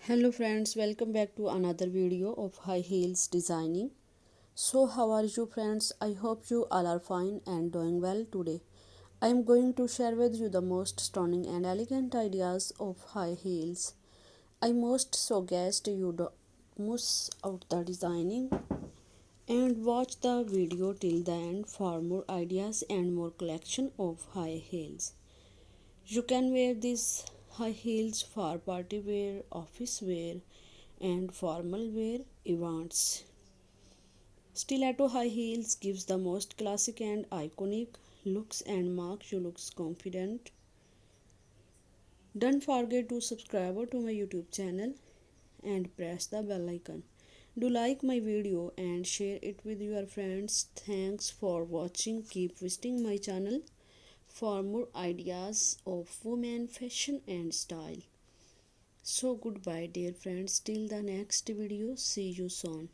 Hello friends, welcome back to another video of high heels designing. So how are you friends? I hope you all are fine and doing well today. I am going to share with you the most stunning and elegant ideas of high heels. I most suggest you do miss out the designing and watch the video till the end for more ideas and more collection of high heels. You can wear these high heels for party wear, office wear, and formal wear events. Stiletto high heels gives the most classic and iconic looks and makes you looks confident. Don't forget to subscribe to my YouTube channel and press the bell icon. Do like my video and share it with your friends. Thanks for watching. Keep visiting my channel for more ideas of women fashion and style. So goodbye dear friends, till the next video, see you soon.